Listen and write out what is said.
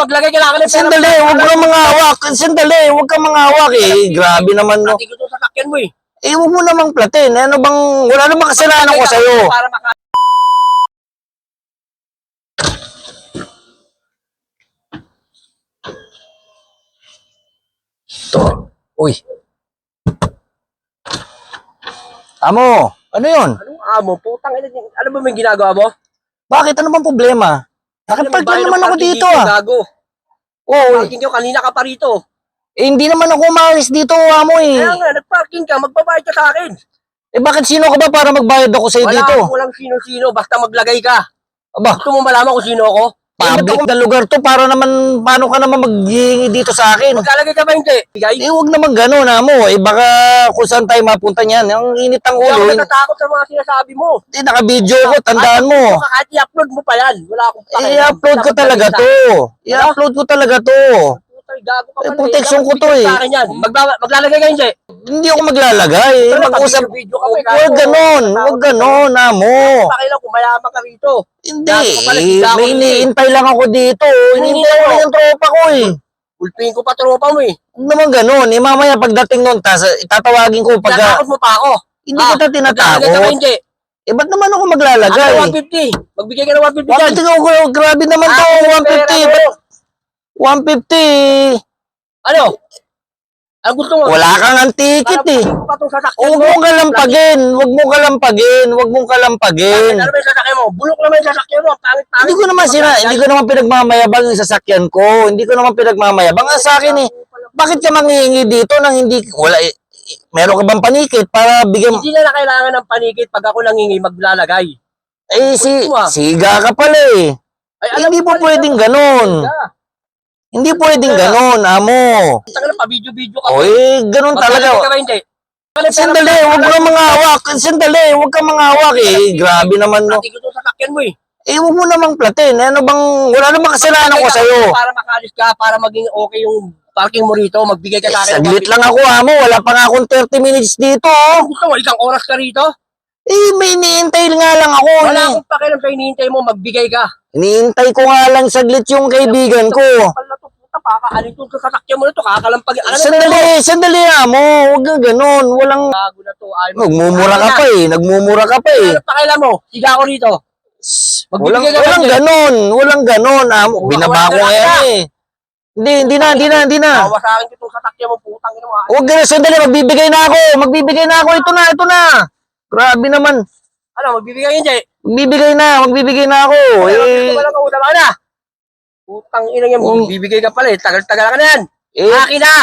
Paglagay ka lang ng pera. Sandali, huwag mo nang mangawak. Sandali, huwag kang mangawak eh. Grabe naman no. Pati ko sa sakyan mo eh. Eh, huwag mo namang platin. Ano bang, wala namang kasalanan ko sa'yo. Para maka... Uy. Amo, ano yun? Anong amo? Putang ina. Ano ba may ginagawa mo? Bakit? Ano bang problema? Nakapark lang naman ako dito ah. Gago. Oo, Parking ka, kanina ka pa rito. eh, hindi naman ako umalis dito, amo eh. Kaya nga, nagparking ka, magbabayad ka sa akin. Eh bakit sino ka ba para magbayad ako sa'yo dito? Walang sino-sino, basta maglagay ka. Aba, Gusto mo malaman kung sino ako? public na lugar to para naman, paano ka naman maghihingi dito sa akin? Magkalagay ka ba hindi? Bigay? Eh huwag naman gano'n, amo. Eh baka kung saan tayo mapunta niyan. Ang init ang Hindi ako ulo. natatakot sa mga sinasabi mo. Eh naka-video ko, tandaan mo. Kahit i-upload mo pa yan. Wala akong pakialam. I-upload ko talaga to. I-upload ko talaga to. Putay, gago ka Eh, pala. protection ko to Dapat eh. sa akin yan. Maglalagay ka hindi? Hindi ako maglalagay. Pero Mag-usap. video ka pa eh. Huwag gano'n. Huwag gano'n, amo. Pakialam kung mayaman ka rito. Hindi. Gago ka pala, Eh, sigaw may ko iniintay lang ako dito. Iniintay ko lang yung tropa ko eh. Ulpingin ko pa tropa mo eh. Huwag naman gano'n. Eh, mamaya pagdating nun, itatawagin ko pagka... Tatakot mo pa ako. Hindi kita Maglalagay ka ba tinatakot. hindi? Eh, ba't naman ako maglalagay? Ano 150? Magbigay ka ng 150 dyan. 150 ko, grabe naman to, 150. Ba't 150? Ano? Ano gusto mo? Wala kang ang ticket eh. Pa itong sasakyan Huwag mo. mong kalampagin. Huwag mong kalampagin. Huwag mong kalampagin. Ano ba yung sasakyan mo? Bulok naman yung sasakyan mo. Pangit-pangit. Hindi ko naman pinagmamayabang yung sasakyan ko. Hindi ko naman pinagmamayabang. Ang sa akin eh, bakit ka manghihingi dito nang hindi, wala eh, meron ka bang panikit para bigyan, Hindi na kailangan ng panikit pag ako nangingi maglalagay. eh siga ka pala eh. Ay, alam Hindi mo po pwedeng ganun. Hindi pwedeng ganun, amo. Taka na pa, video-video ka. O eh, ganun Maglalagay ka talaga. ba hindi? Sandali, huwag kang mangawak. Sandali, huwag kang mangawak eh. Grabe naman no. Pati ko itong sasakyan mo eh. Eh, huwag mo namang platin. Ano bang, wala namang kasalanan ko sa'yo. Para makalis ka, para maging okay yung parking mo rito, magbigay ka sa akin. Saglit lang ako, amo. Wala pa nga akong 30 minutes dito. Oh. Gusto mo, isang oras ka rito? Eh, may iniintay nga lang ako. Wala akong pakialam sa hinihintay mo, magbigay ka. Iniintay ko nga lang saglit yung kaibigan ko. Pala to, puta, pakaanin ko sa sasakyan mo na to, kakalampag. Sandali, amo. Huwag ka ganun. Walang, Bago na to. nagmumura ka pa eh. Nagmumura ka pa eh. Ano pakialam mo? Siga ako rito. Walang ganon. Walang ganon, amo. Binaba ko nga yan eh. Hindi na. Bawa sa akin itong sasakyan mo, putang ina mo. Huwag ganun, sandali. Magbibigay na ako. Ito na. Grabe naman. Ano, magbibigay hindi? Magbibigay na ako. Eh, Wala ka una na. Putang ina yan, bibigay ka pala eh. Tagal-tagal ka na yan. eh, Akin na!